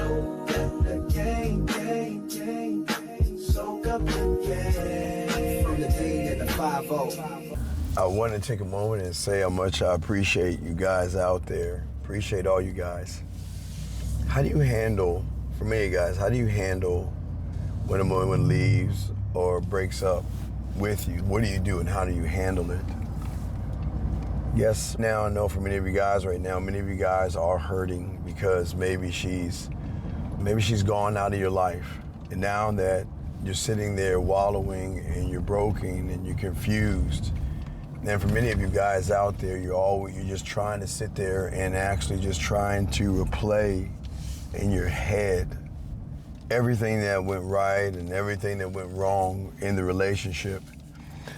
Soak up the game. Soak up the game. From the D and the 5-0. I want to take a moment and say how much I appreciate you guys out there. Appreciate all you guys. How do you handle, for many guys, how do you handle when a woman leaves or breaks up with you? What do you do and how do you handle it? Yes, now I know for many of you guys right now, many of you guys are hurting because maybe she's gone out of your life. And now that you're sitting there wallowing and you're broken and you're confused, and for many of you guys out there, you're just trying to sit there and actually just trying to replay in your head everything that went right and everything that went wrong in the relationship.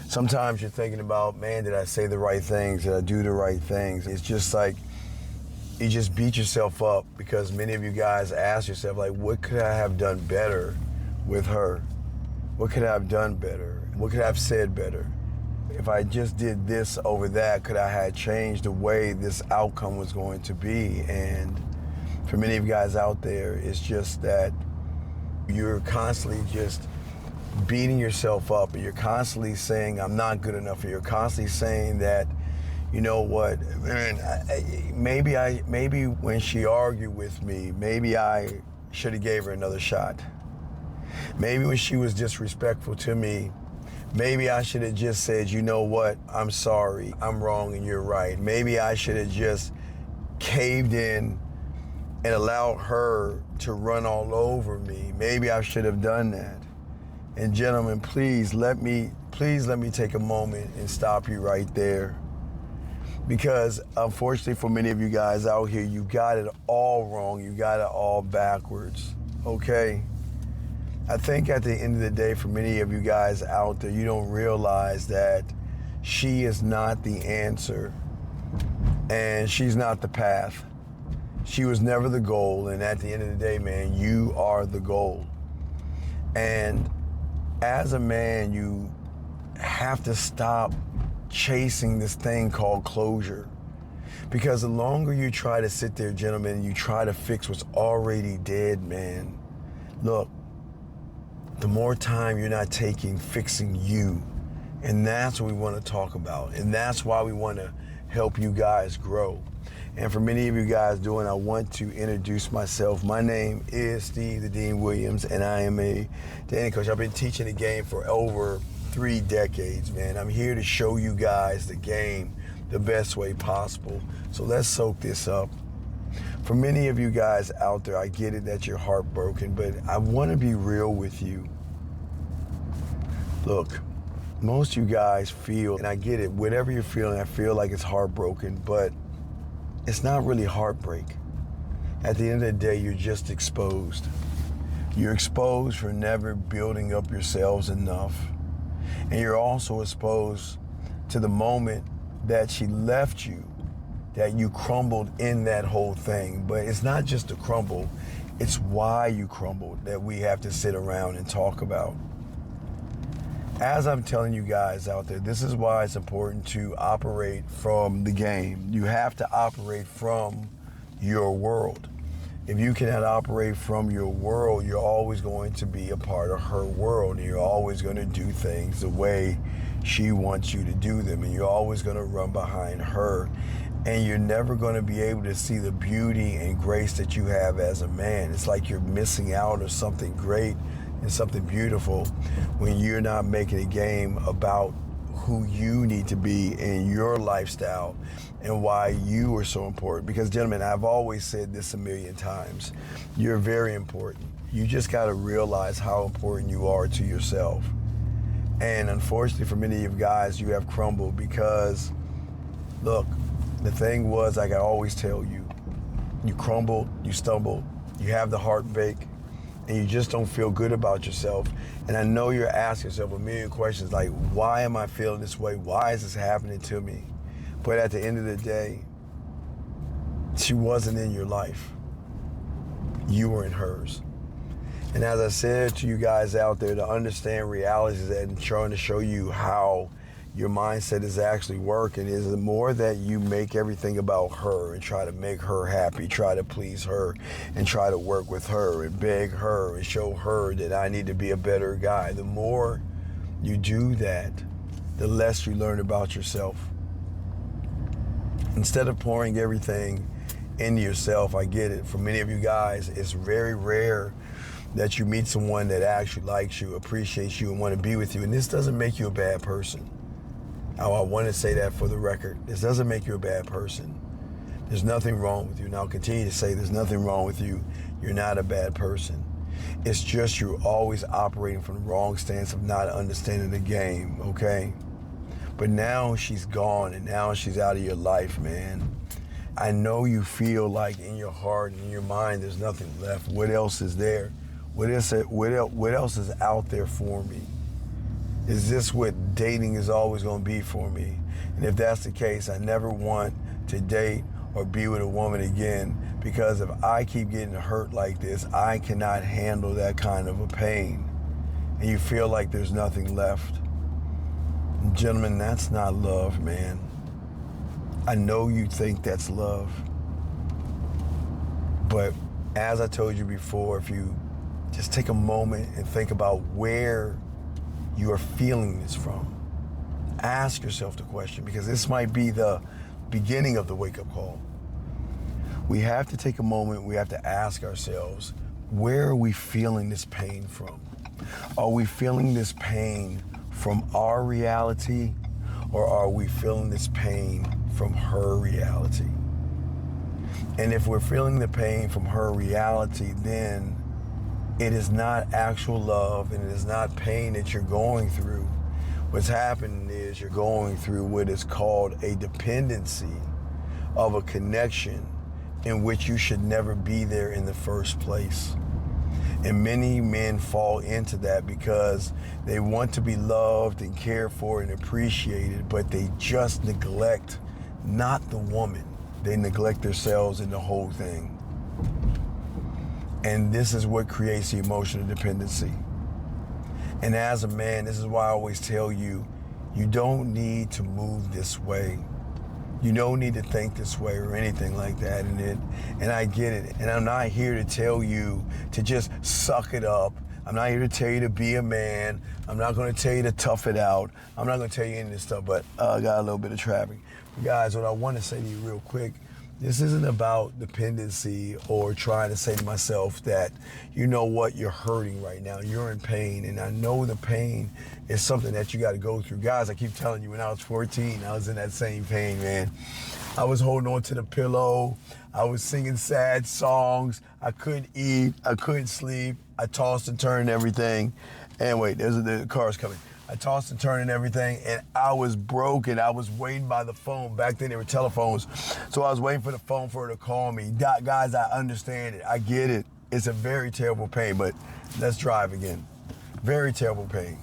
Sometimes you're thinking about, man, did I say the right things? Did I do the right things? It's just like you just beat yourself up because many of you guys ask yourself, like, what could I have done better with her? What could I have done better? What could I have said better? If I just did this over that, could I have changed the way this outcome was going to be? And for many of you guys out there, it's just that you're constantly just beating yourself up and you're constantly saying, I'm not good enough. And you're constantly saying that, you know what, man, maybe when she argued with me, maybe I should have gave her another shot. Maybe when she was disrespectful to me, maybe I should have just said, you know what, I'm sorry, I'm wrong and you're right. Maybe I should have just caved in and allowed her to run all over me. Maybe I should have done that. And gentlemen, please let me take a moment and stop you right there. Because unfortunately for many of you guys out here, you got it all wrong. You got it all backwards, okay? I think at the end of the day, for many of you guys out there, you don't realize that she is not the answer and she's not the path. She was never the goal, and at the end of the day, man, you are the goal. And as a man, you have to stop chasing this thing called closure. Because the longer you try to sit there, gentlemen, you try to fix what's already dead, man. Look, the more time you're not taking fixing you. And that's what we want to talk about. And that's why we want to help you guys grow. And for many of you guys doing, I want to introduce myself. My name is Steve the Dean Williams, and I am a dating coach. I've been teaching the game for over 3 decades, man. I'm here to show you guys the game the best way possible. So let's soak this up. For many of you guys out there, I get it that you're heartbroken, but I want to be real with you. Look, most of you guys feel, and I get it, whatever you're feeling, I feel like it's heartbroken, but it's not really heartbreak. At the end of the day, you're just exposed. You're exposed for never building up yourselves enough. And you're also exposed to the moment that she left you, that you crumbled in that whole thing. But it's not just a crumble, it's why you crumbled that we have to sit around and talk about. As I'm telling you guys out there, this is why it's important to operate from the game. You have to operate from your world. If you cannot operate from your world, you're always going to be a part of her world, and you're always going to do things the way she wants you to do them, and you're always going to run behind her, and you're never going to be able to see the beauty and grace that you have as a man. It's like you're missing out on something great and something beautiful when you're not making a game about who you need to be in your lifestyle and why you are so important. Because gentlemen, I've always said this a million times, you're very important. You just got to realize how important you are to yourself. And unfortunately for many of you guys, you have crumbled because, look, the thing was, like I always tell you, you crumbled, you stumbled, you have the heartbreak, and you just don't feel good about yourself. And I know you're asking yourself a million questions like, why am I feeling this way? Why is this happening to me? But at the end of the day, she wasn't in your life. You were in hers. And as I said to you guys out there, to understand realities and trying to show you how your mindset is actually working is the more that you make everything about her and try to make her happy, try to please her, and try to work with her and beg her and show her that I need to be a better guy. The more you do that, the less you learn about yourself. Instead of pouring everything into yourself, I get it. For many of you guys, it's very rare that you meet someone that actually likes you, appreciates you, and want to be with you. And this doesn't make you a bad person. I want to say that for the record. This doesn't make you a bad person. There's nothing wrong with you. And I'll continue to say there's nothing wrong with you. You're not a bad person. It's just you're always operating from the wrong stance of not understanding the game, okay? But now she's gone and now she's out of your life, man. I know you feel like in your heart and in your mind there's nothing left. What else is there? What else is out there for me? Is this what dating is always going to be for me? And if that's the case, I never want to date or be with a woman again, because if I keep getting hurt like this, I cannot handle that kind of a pain. And you feel like there's nothing left. And gentlemen, that's not love, man. I know you think that's love. But as I told you before, if you just take a moment and think about where you are feeling this from, ask yourself the question, because this might be the beginning of the wake-up call. We have to take a moment, we have to ask ourselves, where are we feeling this pain from? Are we feeling this pain from our reality, or are we feeling this pain from her reality? And if we're feeling the pain from her reality, then it is not actual love and it is not pain that you're going through. What's happening is you're going through what is called a dependency of a connection in which you should never be there in the first place. And many men fall into that because they want to be loved and cared for and appreciated, but they just neglect not the woman. They neglect themselves in the whole thing. And this is what creates the emotional dependency. And as a man, this is why I always tell you, you don't need to move this way. You don't need to think this way or anything like that. And I get it. And I'm not here to tell you to just suck it up. I'm not here to tell you to be a man. I'm not going to tell you to tough it out. I'm not going to tell you any of this stuff, but I got a little bit of traffic. Guys, what I want to say to you real quick, this isn't about dependency or trying to say to myself that, you know what, you're hurting right now, you're in pain, and I know the pain is something that you got to go through. Guys, I keep telling you, when I was 14, I was in that same pain, man. I was holding on to the pillow, I was singing sad songs, I couldn't eat, I couldn't sleep, I tossed and turned everything. And wait, the car's coming. I tossed and turned and everything, and I was broken. I was waiting by the phone. Back then, there were telephones. So I was waiting for the phone for her to call me. Guys, I understand it. I get it. It's a very terrible pain, but let's drive again. Very terrible pain.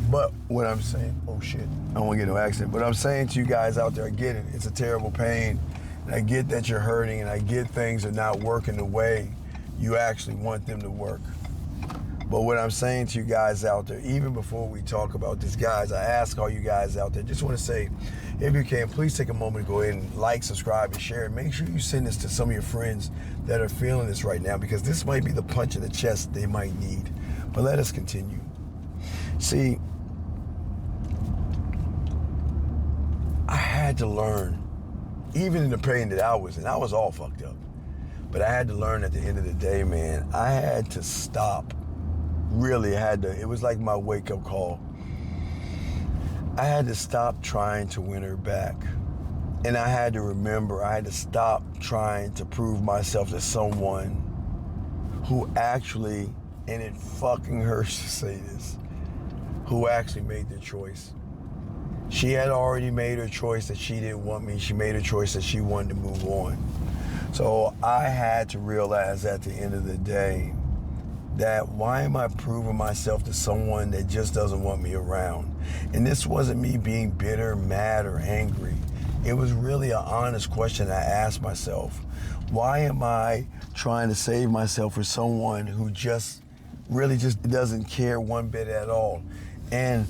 But what I'm saying, oh shit, I don't want to get no accident. But I'm saying to you guys out there, I get it. It's a terrible pain. And I get that you're hurting, and I get things are not working the way you actually want them to work. But what I'm saying to you guys out there, even before we talk about this, guys, I ask all you guys out there, just want to say, if you can, please take a moment to go ahead and like, subscribe, and share. And make sure you send this to some of your friends that are feeling this right now, because this might be the punch in the chest they might need. But let us continue. See, I had to learn, even in the pain that I was in, I was all fucked up. But I had to learn at the end of the day, man, I had to stop. Really had to, it was like my wake-up call. I had to stop trying to win her back. And I had to remember, I had to stop trying to prove myself to someone who actually, and it fucking hurts to say this, who actually made the choice. She had already made her choice that she didn't want me. She made her choice that she wanted to move on. So I had to realize at the end of the day that why am I proving myself to someone that just doesn't want me around? And this wasn't me being bitter, mad, or angry. It was really an honest question I asked myself. Why am I trying to save myself for someone who just really just doesn't care one bit at all? And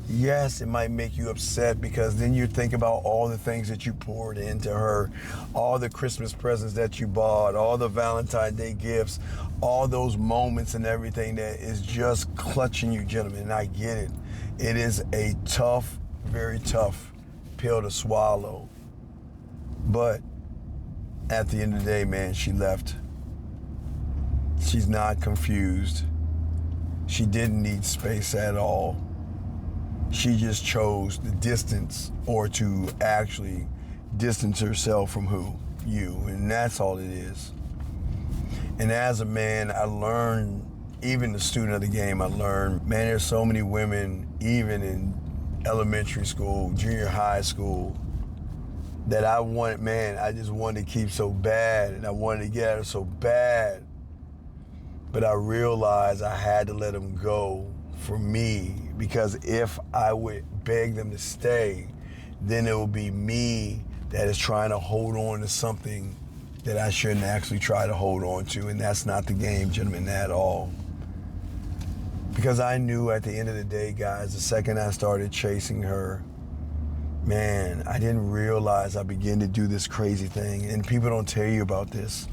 Yes, it might make you upset because then you think about all the things that you poured into her, all the Christmas presents that you bought, all the Valentine's Day gifts, all those moments and everything that is just clutching you, gentlemen. And I get it. It is a tough, very tough pill to swallow. But at the end of the day, man, she left. She's not confused. She didn't need space at all. She just chose the distance, or to actually distance herself from who? You. And that's all it is. And as a man, I learned, even the student of the game, I learned, man, there's so many women, even in elementary school, junior high school, that I just wanted to keep so bad, and I wanted to get at her so bad. But I realized I had to let them go for me, because if I would beg them to stay, then it would be me that is trying to hold on to something that I shouldn't actually try to hold on to, and that's not the game, gentlemen, at all. Because I knew at the end of the day, guys, the second I started chasing her, man, I didn't realize I began to do this crazy thing, and people don't tell you about this.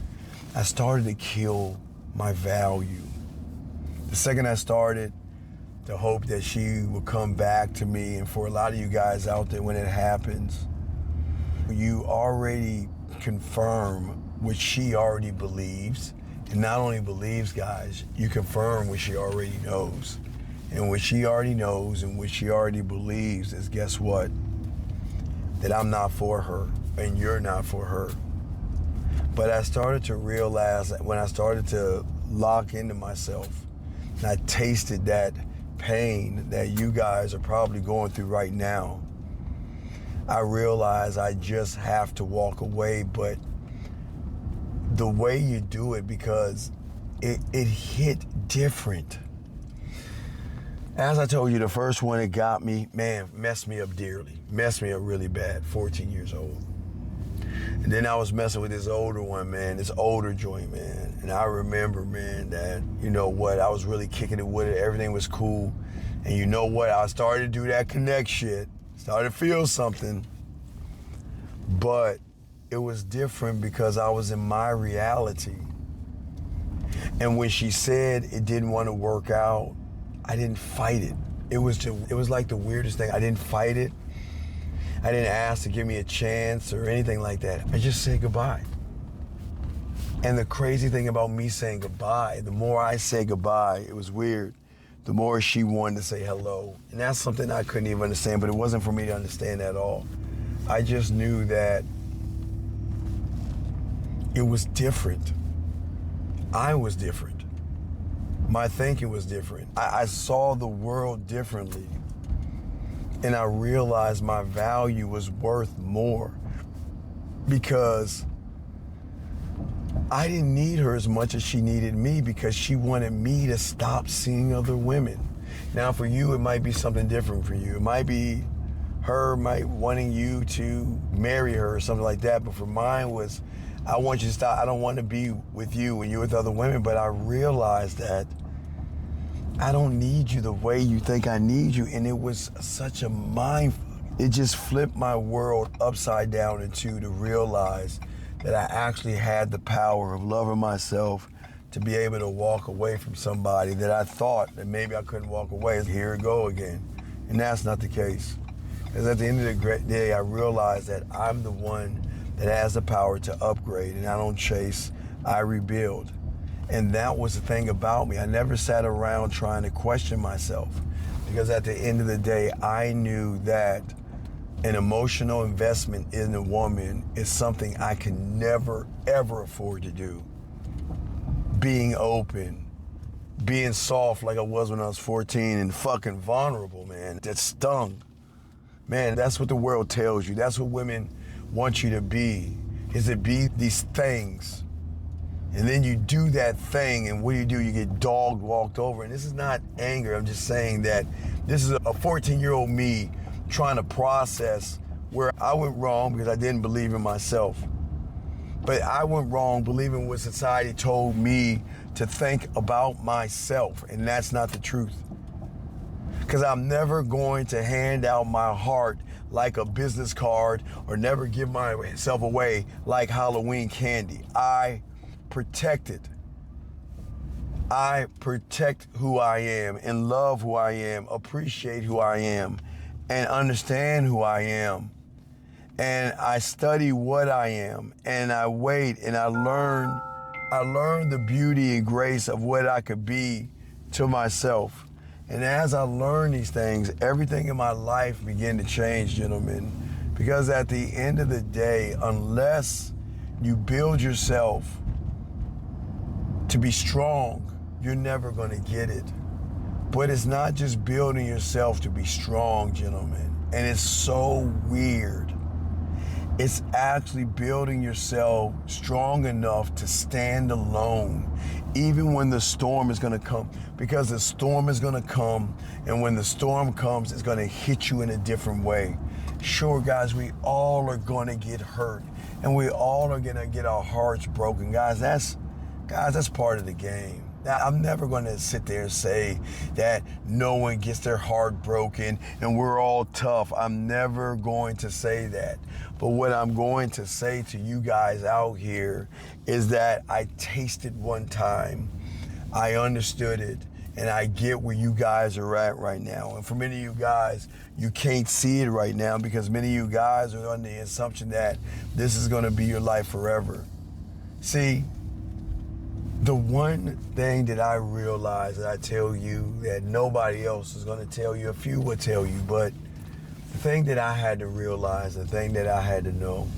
I started to kill my value. The second I started to hope that she would come back to me, and for a lot of you guys out there, when it happens, you already confirm what she already believes. And not only believes, guys, you confirm what she already knows. And what she already knows and what she already believes is, guess what? That I'm not for her and you're not for her. But I started to realize that when I started to lock into myself, and I tasted that pain that you guys are probably going through right now, I realized I just have to walk away. But the way you do it, because it hit different. As I told you, the first one, it got me, man, messed me up dearly. Messed me up really bad, 14 years old. And then I was messing with this older one, man, this older joint, man. And I remember, man, that, you know what, I was really kicking it with it. Everything was cool. And you know what, I started to do that connect shit. Started to feel something. But it was different because I was in my reality. And when she said it didn't want to work out, I didn't fight it. It was like the weirdest thing. I didn't fight it. I didn't ask to give me a chance or anything like that. I just said goodbye. And the crazy thing about me saying goodbye, the more I say goodbye, it was weird, the more she wanted to say hello. And that's something I couldn't even understand, but it wasn't for me to understand at all. I just knew that it was different. I was different. My thinking was different. I saw the world differently. And I realized my value was worth more, because I didn't need her as much as she needed me, because she wanted me to stop seeing other women. Now for you, it might be something different for you. It might be her wanting you to marry her or something like that. But for mine was, I want you to stop. I don't want to be with you when you're with other women. But I realized that I don't need you the way you think I need you. And it was such a mind, it just flipped my world upside down in two, to realize that I actually had the power of loving myself to be able to walk away from somebody that I thought that maybe I couldn't walk away. Here it go again. And that's not the case. Because at the end of the day, I realized that I'm the one that has the power to upgrade, and I don't chase, I rebuild. And that was the thing about me. I never sat around trying to question myself, because at the end of the day, I knew that an emotional investment in a woman is something I can never, ever afford to do. Being open, being soft like I was when I was 14, and fucking vulnerable, man, that stung. Man, that's what the world tells you. That's what women want you to be, is to be these things. And then you do that thing, and what do? You get dogged, walked over. And this is not anger. I'm just saying that this is a 14-year-old me trying to process where I went wrong because I didn't believe in myself. But I went wrong believing what society told me to think about myself, and that's not the truth. Because I'm never going to hand out my heart like a business card or never give myself away like Halloween candy. I protect it. I protect who I am and love who I am, appreciate who I am, and understand who I am. And I study what I am, and I wait, and I learn the beauty and grace of what I could be to myself. And as I learn these things, everything in my life began to change, gentlemen. Because at the end of the day, unless you build yourself to be strong, you're never going to get it. But it's not just building yourself to be strong, gentlemen. And it's so weird. It's actually building yourself strong enough to stand alone, even when the storm is going to come. Because the storm is going to come, and when the storm comes, it's going to hit you in a different way. Sure, guys, we all are going to get hurt, and we all are going to get our hearts broken. Guys, that's part of the game. Now, I'm never going to sit there and say that no one gets their heart broken and we're all tough. I'm never going to say that. But what I'm going to say to you guys out here is that I tasted one time, I understood it, and I get where you guys are at right now. And for many of you guys, you can't see it right now because many of you guys are under the assumption that this is going to be your life forever. See, the one thing that I realize that I tell you that nobody else is going to tell you, a few will tell you, but the thing that I had to realize, the thing that I had to know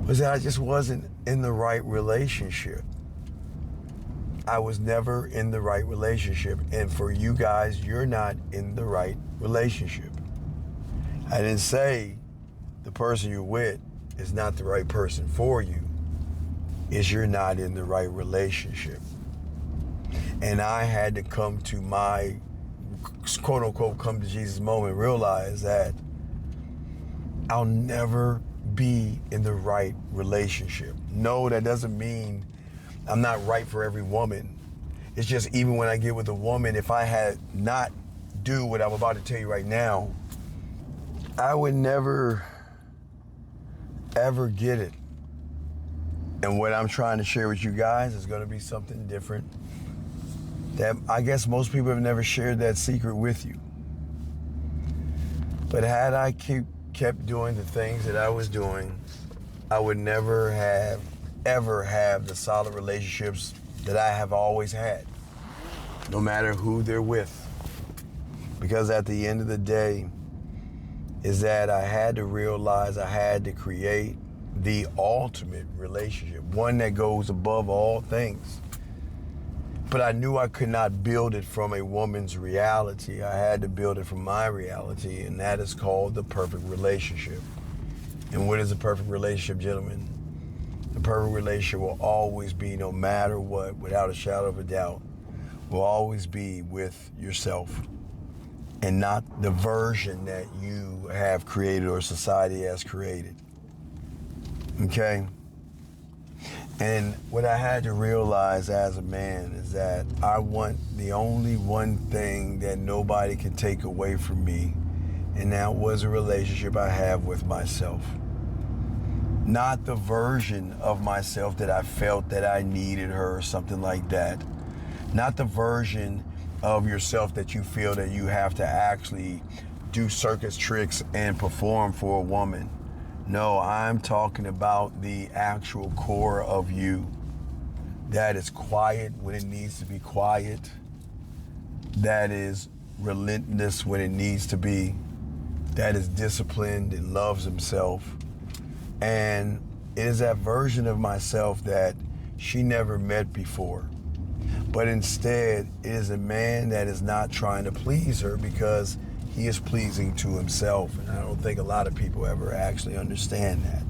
was that I just wasn't in the right relationship. I was never in the right relationship. And for you guys, you're not in the right relationship. I didn't say the person you're with is not the right person for you. Is you're not in the right relationship. And I had to come to my quote unquote come to Jesus moment, realize that I'll never be in the right relationship. No, that doesn't mean I'm not right for every woman. It's just even when I get with a woman, if I had not do what I'm about to tell you right now, I would never ever get it. And what I'm trying to share with you guys is going to be something different that I guess most people have never shared that secret with you. But had I kept doing the things that I was doing, I would never ever have the solid relationships that I have always had, no matter who they're with. Because at the end of the day, is that I had to realize I had to create the ultimate relationship, one that goes above all things. But I knew I could not build it from a woman's reality. I had to build it from my reality, and that is called the perfect relationship. And what is a perfect relationship, gentlemen? The perfect relationship will always be, no matter what, without a shadow of a doubt, will always be with yourself and not the version that you have created or society has created. Okay? And what I had to realize as a man is that I want the only one thing that nobody can take away from me, and that was a relationship I have with myself. Not the version of myself that I felt that I needed her or something like that. Not the version of yourself that you feel that you have to actually do circus tricks and perform for a woman. No, I'm talking about the actual core of you that is quiet when it needs to be quiet, that is relentless when it needs to be, that is disciplined and loves himself. And it is that version of myself that she never met before. But instead, it is a man that is not trying to please her because he is pleasing to himself. And I don't think a lot of people ever actually understand that.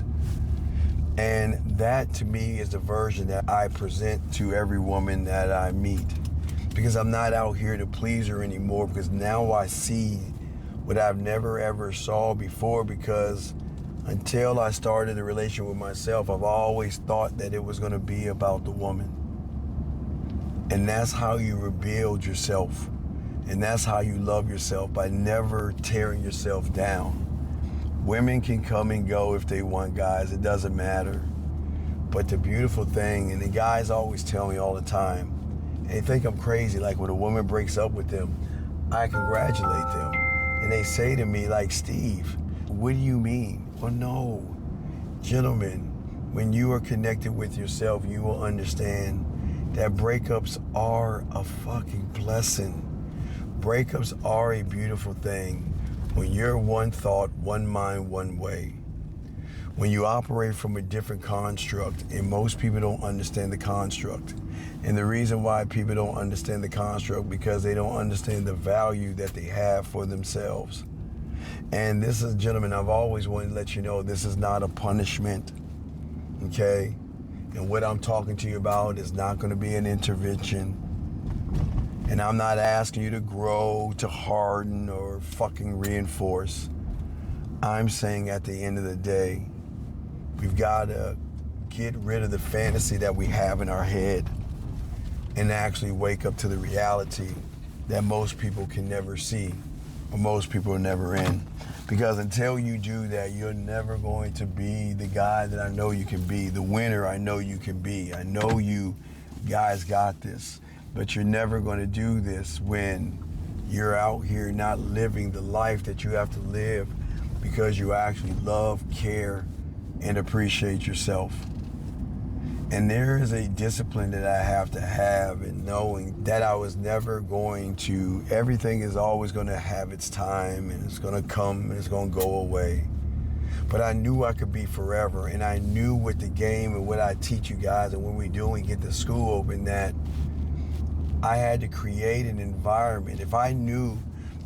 And that to me is the version that I present to every woman that I meet. Because I'm not out here to please her anymore, because now I see what I've never ever saw before, because until I started a relationship with myself, I've always thought that it was going to be about the woman. And that's how you rebuild yourself. And that's how you love yourself, by never tearing yourself down. Women can come and go if they want, guys. It doesn't matter. But the beautiful thing, and the guys always tell me all the time, and they think I'm crazy, like when a woman breaks up with them, I congratulate them. And they say to me, like, Steve, what do you mean? Well, no. Gentlemen, when you are connected with yourself, you will understand that breakups are a fucking blessing. Breakups are a beautiful thing when you're one thought, one mind, one way. When you operate from a different construct, and most people don't understand the construct. And the reason why people don't understand the construct, because they don't understand the value that they have for themselves. And this is, gentlemen, I've always wanted to let you know, this is not a punishment, okay? And what I'm talking to you about is not going to be an intervention. And I'm not asking you to grow, to harden, or fucking reinforce. I'm saying at the end of the day, we've got to get rid of the fantasy that we have in our head and actually wake up to the reality that most people can never see, or most people are never in. Because until you do that, you're never going to be the guy that I know you can be, the winner I know you can be. I know you guys got this, but you're never going to do this when you're out here not living the life that you have to live, because you actually love, care, and appreciate yourself. And there is a discipline that I have to have in knowing that I was never going to, everything is always going to have its time, and it's going to come and it's going to go away. But I knew I could be forever, and I knew with the game and what I teach you guys, and when we do and get the school open, that I had to create an environment. If I knew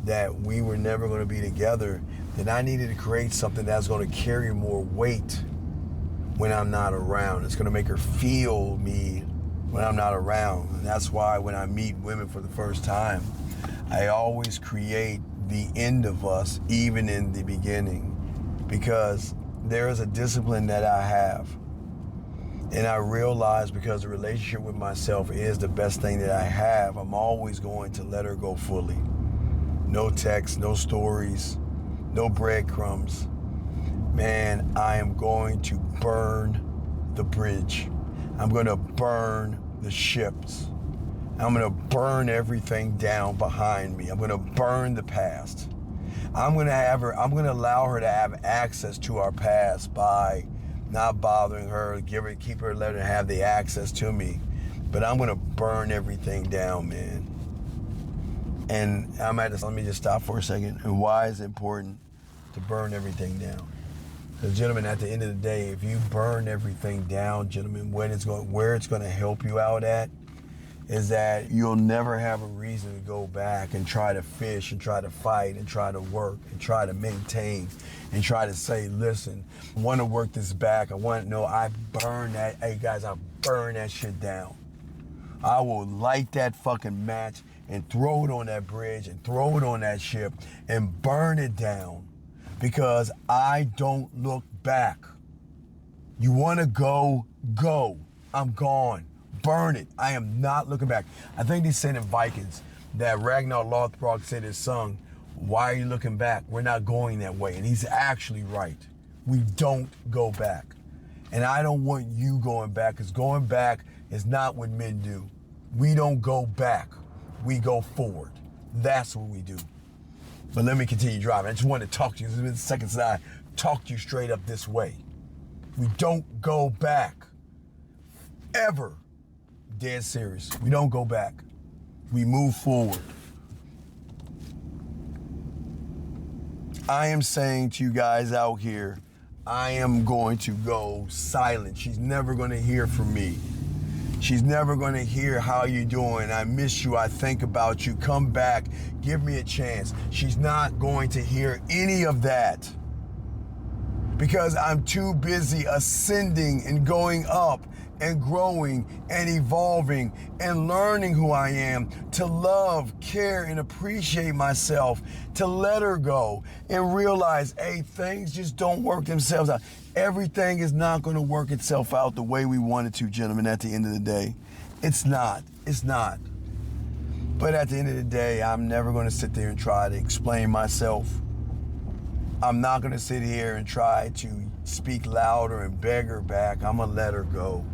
that we were never going to be together, then I needed to create something that's going to carry more weight when I'm not around. It's going to make her feel me when I'm not around. And that's why when I meet women for the first time, I always create the end of us, even in the beginning, because there is a discipline that I have. And I realize, because the relationship with myself is the best thing that I have, I'm always going to let her go fully. No texts, no stories, no breadcrumbs. Man, I am going to burn the bridge. I'm going to burn the ships. I'm going to burn everything down behind me. I'm going to burn the past. I'm going to allow her to have access to our past by not bothering her, keep her, let her have the access to me. But I'm going to burn everything down, man. And let me just stop for a second. And why is it important to burn everything down? Because, gentlemen, at the end of the day, if you burn everything down, gentlemen, where it's going to help you out at is that you'll never have a reason to go back and try to fish and try to fight and try to work and try to maintain and try to say, listen, I want to work this back. I want to know I burn that. Hey, guys, I burn that shit down. I will light that fucking match and throw it on that bridge and throw it on that ship and burn it down. Because I don't look back. You want to go, go. I'm gone. Burn it. I am not looking back. I think they said in Vikings that Ragnar Lothbrok said his son, why are you looking back? We're not going that way. And he's actually right. We don't go back. And I don't want you going back, because going back is not what men do. We don't go back. We go forward. That's what we do. But let me continue driving. I just wanted to talk to you. This is the second side. Talk to you straight up this way. We don't go back. Ever. Dead serious. We don't go back. We move forward. I am saying to you guys out here, I am going to go silent. She's never going to hear from me. She's never going to hear how you doing. I miss you. I think about you. Come back. Give me a chance. She's not going to hear any of that, because I'm too busy ascending and going up and growing and evolving and learning who I am, to love, care, and appreciate myself, to let her go and realize, hey, things just don't work themselves out. Everything is not going to work itself out the way we want it to, gentlemen, at the end of the day. It's not. It's not. But at the end of the day, I'm never going to sit there and try to explain myself. I'm not going to sit here and try to speak louder and beg her back. I'm going to let her go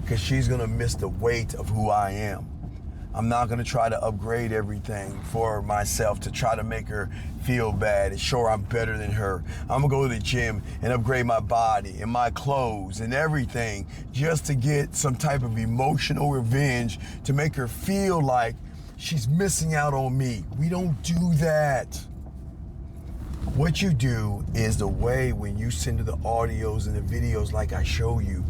because she's going to miss the weight of who I am. I'm not going to try to upgrade everything for myself to try to make her feel bad and sure I'm better than her. I'm going to go to the gym and upgrade my body and my clothes and everything just to get some type of emotional revenge to make her feel like she's missing out on me. We don't do that. What you do is the way when you send her the audios and the videos like I show you,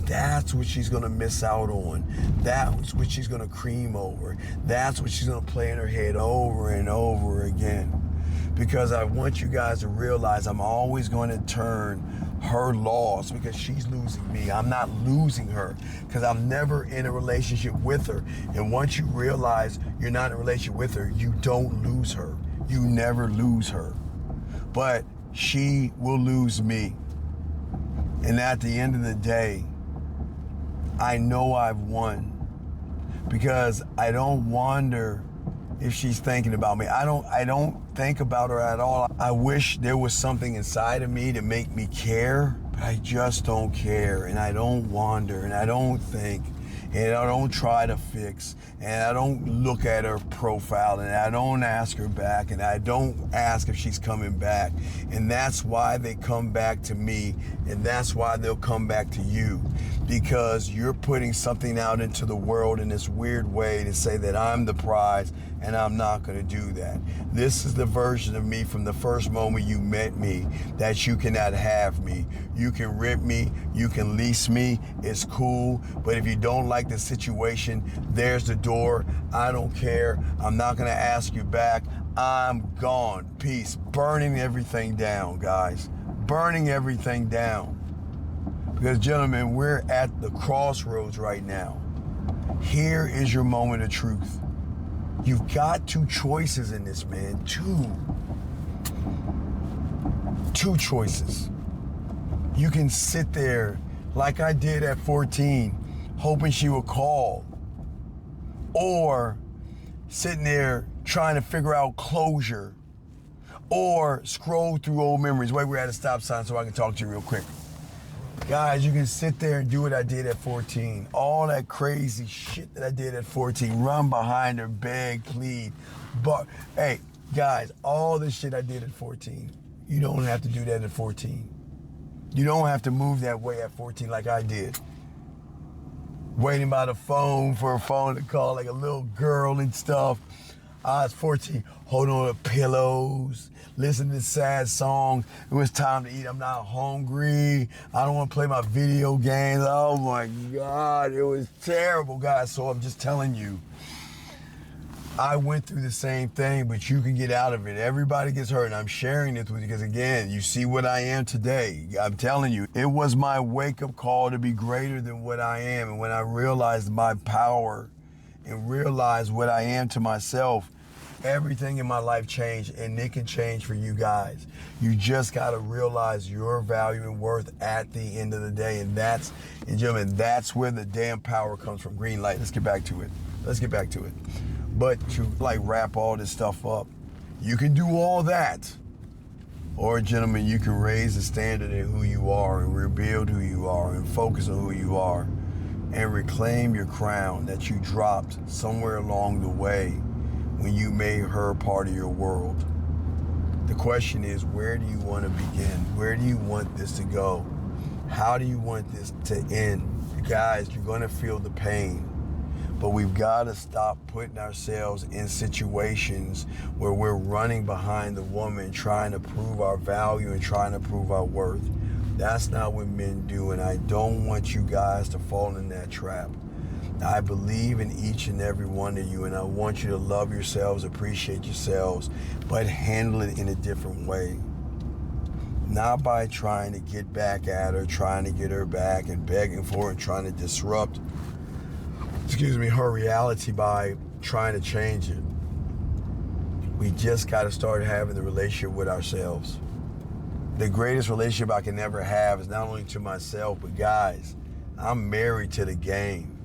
that's what she's going to miss out on. That's what she's going to cream over. That's what she's going to play in her head over and over again. Because I want you guys to realize I'm always going to turn her loss because she's losing me. I'm not losing her because I'm never in a relationship with her. And once you realize you're not in a relationship with her, you don't lose her. You never lose her. But she will lose me. And at the end of the day, I know I've won because I don't wonder if she's thinking about me. I don't think about her at all. I wish there was something inside of me to make me care, but I just don't care, and I don't wonder, and I don't think, and I don't try to fix, and I don't look at her profile, and I don't ask her back, and I don't ask if she's coming back. And that's why they come back to me, and that's why they'll come back to you, because you're putting something out into the world in this weird way to say that I'm the prize, and I'm not going to do that. This is the version of me from the first moment you met me that you cannot have me. You can rip me, you can lease me, it's cool, but if you don't like the situation, there's the door. I don't care. I'm not going to ask you back. I'm gone. Peace. Burning everything down, guys. Burning everything down. Because, gentlemen, we're at the crossroads right now. Here is your moment of truth. You've got two choices in this, man. Two choices. You can sit there like I did at 14, hoping she would call, or sitting there trying to figure out closure, or scroll through old memories. Wait, we're at a stop sign so I can talk to you real quick. Guys, you can sit there and do what I did at 14. All that crazy shit that I did at 14. Run behind her, beg, plead. But, hey, guys, all the shit I did at 14. You don't have to do that at 14. You don't have to move that way at 14 like I did. Waiting by the phone for a phone to call like a little girl and stuff. I was 14, holding on to pillows, listening to sad songs. It was time to eat. I'm not hungry. I don't want to play my video games. Oh my God, it was terrible, guys. So I'm just telling you, I went through the same thing, but you can get out of it. Everybody gets hurt, and I'm sharing this with you because, again, you see what I am today. I'm telling you, it was my wake-up call to be greater than what I am. And when I realized my power and realize what I am to myself, everything in my life changed, and it can change for you guys. You just got to realize your value and worth at the end of the day, and gentlemen, that's where the damn power comes from. Green light. Let's get back to it. But to wrap all this stuff up, you can do all that, or gentlemen, you can raise the standard in who you are and rebuild who you are and focus on who you are and reclaim your crown that you dropped somewhere along the way when you made her part of your world. The question is, where do you want to begin? Where do you want this to go? How do you want this to end? Guys, you're going to feel the pain, but we've got to stop putting ourselves in situations where we're running behind the woman, trying to prove our value and trying to prove our worth. That's not what men do, and I don't want you guys to fall in that trap. I believe in each and every one of you, and I want you to love yourselves, appreciate yourselves, but handle it in a different way. Not by trying to get back at her, trying to get her back and begging for her and trying to disrupt, her reality by trying to change it. We just got to start having the relationship with ourselves. The greatest relationship I can ever have is not only to myself, but guys, I'm married to the game.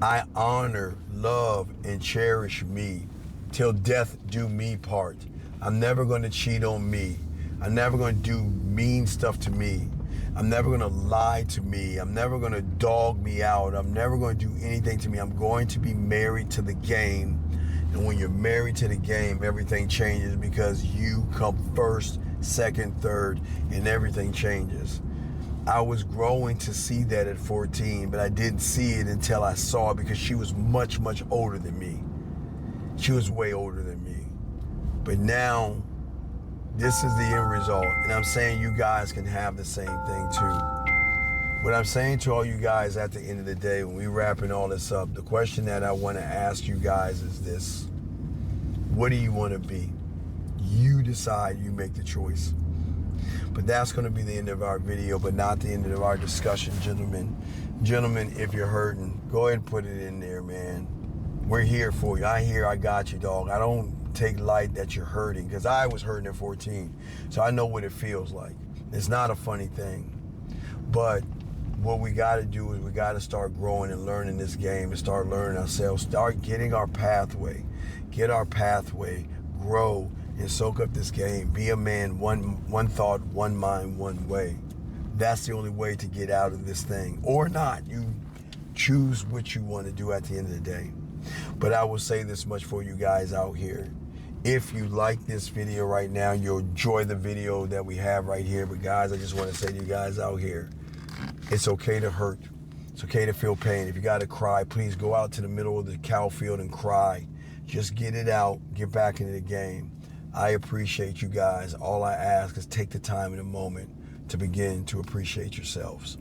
I honor, love, and cherish me till death do me part. I'm never going to cheat on me. I'm never going to do mean stuff to me. I'm never going to lie to me. I'm never going to dog me out. I'm never going to do anything to me. I'm going to be married to the game. And when you're married to the game, everything changes because you come first, second, third, and everything changes. I was growing to see that at 14, but I didn't see it until I saw it because she was much, much older than me. She was way older than me. But now, this is the end result. And I'm saying you guys can have the same thing too. What I'm saying to all you guys at the end of the day, when we wrapping all this up, the question that I want to ask you guys is this. What do you want to be? You decide, you make the choice. But that's going to be the end of our video, but not the end of our discussion, gentlemen. Gentlemen, if you're hurting, go ahead and put it in there, man. We're here for you. I got you, dog. I don't take light that you're hurting, because I was hurting at 14. So I know what it feels like. It's not a funny thing. But what we got to do is we got to start growing and learning this game and start learning ourselves. Start getting our pathway. Get our pathway. Grow. And soak up this game. Be a man, one thought, one mind, one way. That's the only way to get out of this thing. Or not. You choose what you want to do at the end of the day. But I will say this much for you guys out here. If you like this video right now, you'll enjoy the video that we have right here. But guys, I just want to say to you guys out here, it's okay to hurt. It's okay to feel pain. If you got to cry, please go out to the middle of the cow field and cry. Just get it out. Get back into the game. I appreciate you guys. All I ask is take the time in a moment to begin to appreciate yourselves.